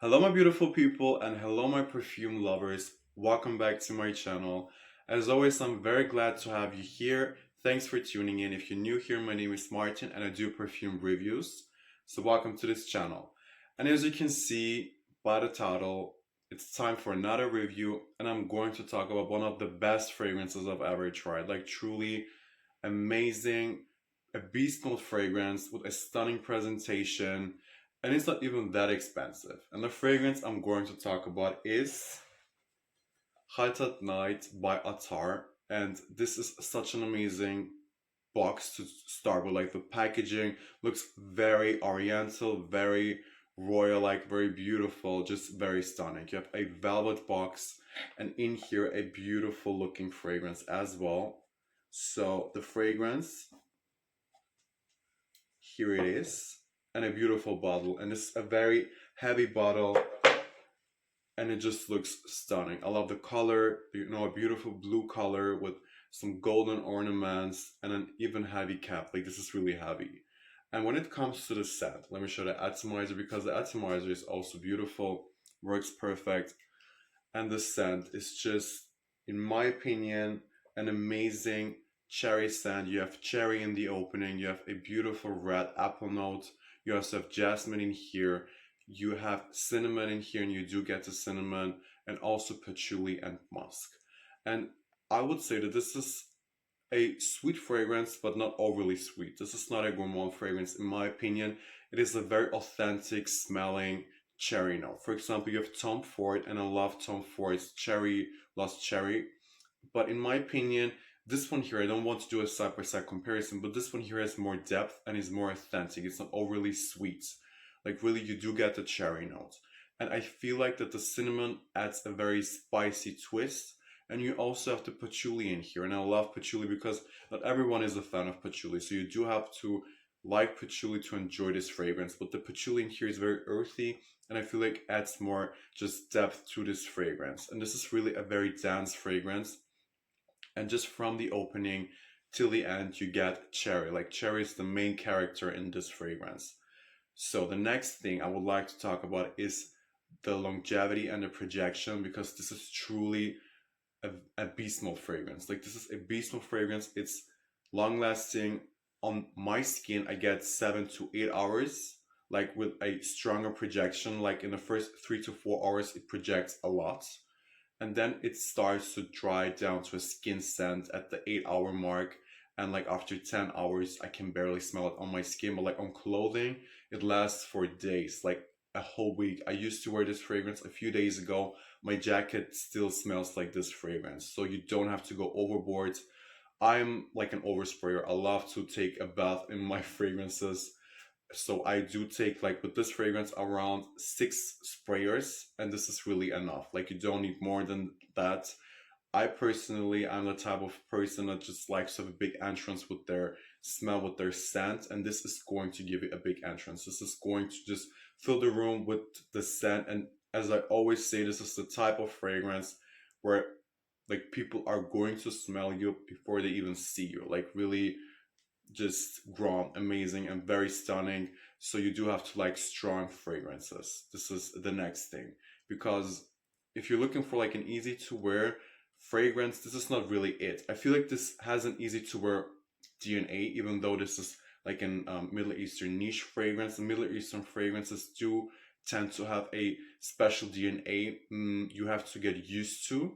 Hello, my beautiful people, and hello, my perfume lovers. Welcome back to my channel. As always, I'm very glad to have you here. Thanks for tuning in. If you're new here, my name is Martin, and I do perfume reviews. So, welcome to this channel. And as you can see by the title, it's time for another review, and I'm going to talk about one of the best fragrances I've ever tried. Like, truly amazing, a beast mode fragrance with a stunning presentation, and it's not even that expensive. And the fragrance I'm going to talk about is Khaltat Night by Attar, and this is such an amazing box to start with. Like, the packaging looks very oriental, very royal, like very beautiful, just very stunning. You have a velvet box, and in here a beautiful looking fragrance as well. So the fragrance, here it is, and a beautiful bottle, and it's a very heavy bottle, and it just looks stunning. I love the color, a beautiful blue color with some golden ornaments and an even heavy cap. Like, this is really heavy. And when it comes to the scent, let me show the atomizer, because the atomizer is also beautiful, works perfect, and the scent is just, in my opinion, an amazing cherry scent. You have cherry in the opening, you have a beautiful red apple note, you also have jasmine in here, you have cinnamon in here, and you do get the cinnamon, and also patchouli and musk. And I would say that this is a sweet fragrance, but not overly sweet. This is not a gourmand fragrance, in my opinion. It is a very authentic smelling cherry note. For example, you have Tom Ford, and I love Tom Ford's cherry, lost cherry. But in my opinion, this one here, I don't want to do a side by side comparison, but this one here has more depth and is more authentic. It's not overly sweet. Like, really, you do get the cherry note. And I feel like that the cinnamon adds a very spicy twist. And you also have the patchouli in here. And I love patchouli because not everyone is a fan of patchouli. So you do have to like patchouli to enjoy this fragrance. But the patchouli in here is very earthy, and I feel like adds more just depth to this fragrance. And this is really a very dense fragrance. And just from the opening till the end, you get cherry. Like, cherry is the main character in this fragrance. So the next thing I would like to talk about is the longevity and the projection, because this is truly a beast mode fragrance. Like, this is a beast mode fragrance. It's long lasting. On my skin, I get 7 to 8 hours, like with a stronger projection. Like, in the first 3 to 4 hours, it projects a lot, and then it starts to dry down to a skin scent at the 8 hour mark. And like after 10 hours, I can barely smell it on my skin, but like on clothing, it lasts for days, like a whole week. I used to wear this fragrance a few days ago. My jacket still smells like this fragrance, so you don't have to go overboard. I'm like an oversprayer. I love to take a bath in my fragrances. So I do take, like with this fragrance, around 6 sprayers, and this is really enough. Like, you don't need more than that. I personally, I'm the type of person that just likes to have a big entrance with their smell, with their scent, and this is going to give you a big entrance. This is going to just fill the room with the scent. And as I always say, this is the type of fragrance where like people are going to smell you before they even see you. Like, really just grand, amazing, and very stunning. So you do have to like strong fragrances. This is the next thing, because if you're looking for like an easy to wear fragrance, this is not really it. I feel like this has an easy to wear DNA, even though this is like an Middle Eastern niche fragrance. The Middle Eastern fragrances do tend to have a special DNA you have to get used to,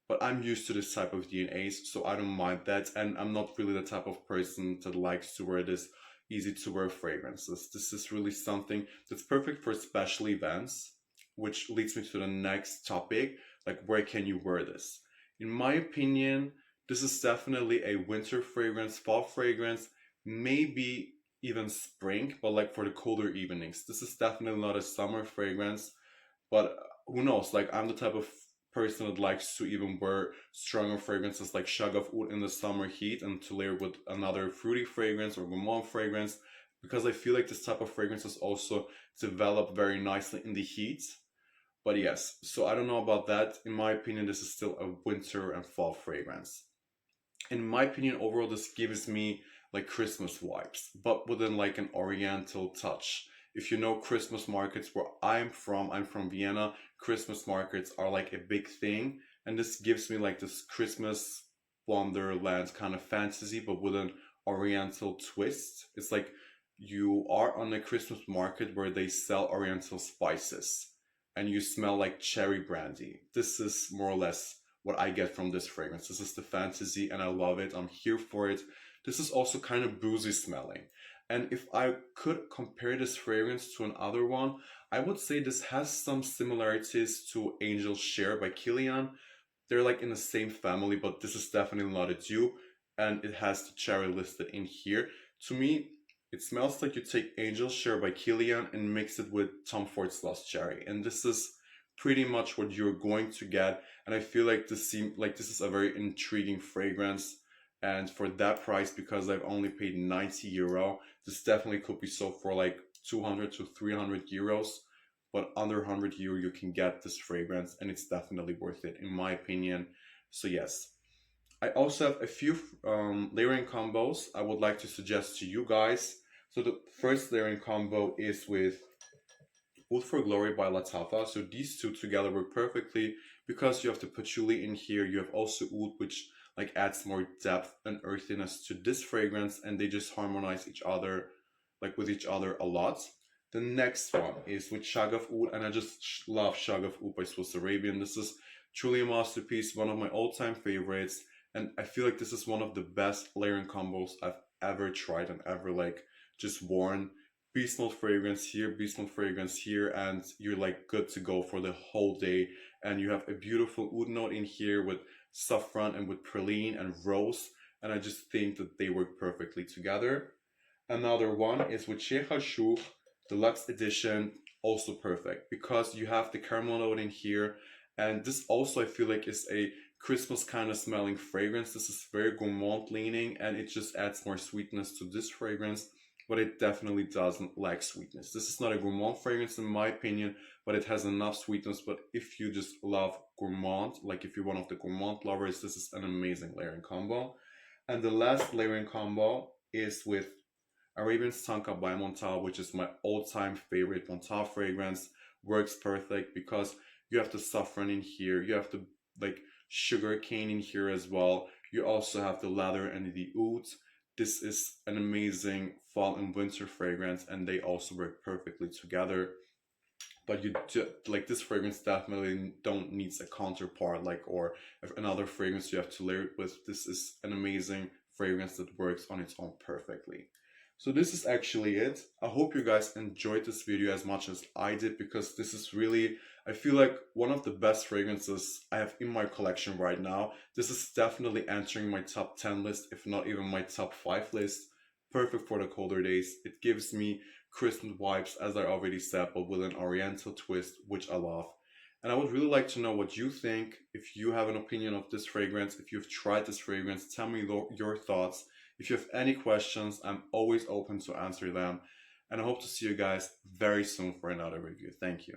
but I'm used to this type of DNAs, so I don't mind that. And I'm not really the type of person that likes to wear this easy to wear fragrances. This is really something that's perfect for special events, which leads me to the next topic, like, where can you wear this? In my opinion, this is definitely a winter fragrance, fall fragrance, maybe even spring, but like for the colder evenings. This is definitely not a summer fragrance, but who knows? Like, I'm the type of person that likes to even wear stronger fragrances like Shag of Oud in the summer heat, and to layer with another fruity fragrance or gourmand fragrance, because I feel like this type of fragrances also develop very nicely in the heat. But yes, so I don't know about that. In my opinion, this is still a winter and fall fragrance. In my opinion, overall, this gives me like Christmas vibes, but within like an oriental touch. If you know Christmas markets where I'm from Vienna, Christmas markets are like a big thing. And this gives me like this Christmas Wonderland kind of fantasy, but with an Oriental twist. It's like you are on a Christmas market where they sell Oriental spices and you smell like cherry brandy. This is more or less what I get from this fragrance. This is the fantasy and I love it. I'm here for it. This is also kind of boozy smelling. And if I could compare this fragrance to another one, I would say this has some similarities to Angel Share by Kilian. They're like in the same family, but this is definitely not a dupe. And it has the cherry listed in here. To me, it smells like you take Angel Share by Kilian and mix it with Tom Ford's Lost Cherry. And this is pretty much what you're going to get. And I feel like this is a very intriguing fragrance. And for that price, because I've only paid 90 euro, this definitely could be sold for like 200 to 300 euros. But under 100 euro, you can get this fragrance, and it's definitely worth it, in my opinion. So yes, I also have a few layering combos I would like to suggest to you guys. So the first layering combo is with Oud for Glory by Lattafa. So these two together work perfectly because you have the patchouli in here. You have also oud, which like adds more depth and earthiness to this fragrance, and they just harmonize each other, like with each other a lot. The next one is with Shagaf Oud, and I just love Shagaf Oud by Swiss Arabian. This is truly a masterpiece, one of my all-time favorites, and I feel like this is one of the best layering combos I've ever tried and ever like just worn. Beast mode fragrance here, beast mode fragrance here, and you're like good to go for the whole day. And you have a beautiful oud note in here with saffron and with praline and rose, and I just think that they work perfectly together. Another one is with Sheikh Al Shoukh Deluxe Edition, also perfect because you have the caramel note in here, and this also I feel like is a Christmas kind of smelling fragrance. This is very gourmand leaning, and it just adds more sweetness to this fragrance, but it definitely doesn't lack sweetness. This is not a gourmand fragrance in my opinion, but it has enough sweetness. But if you just love gourmand, like if you're one of the gourmand lovers, this is an amazing layering combo. And the last layering combo is with Arabian Stanka by Montal, which is my all-time favorite Montal fragrance. Works perfect because you have the saffron in here, you have the like sugar cane in here as well. You also have the leather and the oud. This is an amazing fall and winter fragrance, and they also work perfectly together. But you do, like this fragrance definitely don't needs a counterpart like or another fragrance you have to layer it with. This is an amazing fragrance that works on its own perfectly. So this is actually it. I hope you guys enjoyed this video as much as I did, because this is really, I feel like one of the best fragrances I have in my collection right now. This is definitely entering my top 10 list, if not even my top 5 list. Perfect for the colder days. It gives me Christmas vibes, as I already said, but with an Oriental twist, which I love. And I would really like to know what you think. If you have an opinion of this fragrance, if you've tried this fragrance, tell me your thoughts. If you have any questions, I'm always open to answer them. And I hope to see you guys very soon for another review. Thank you.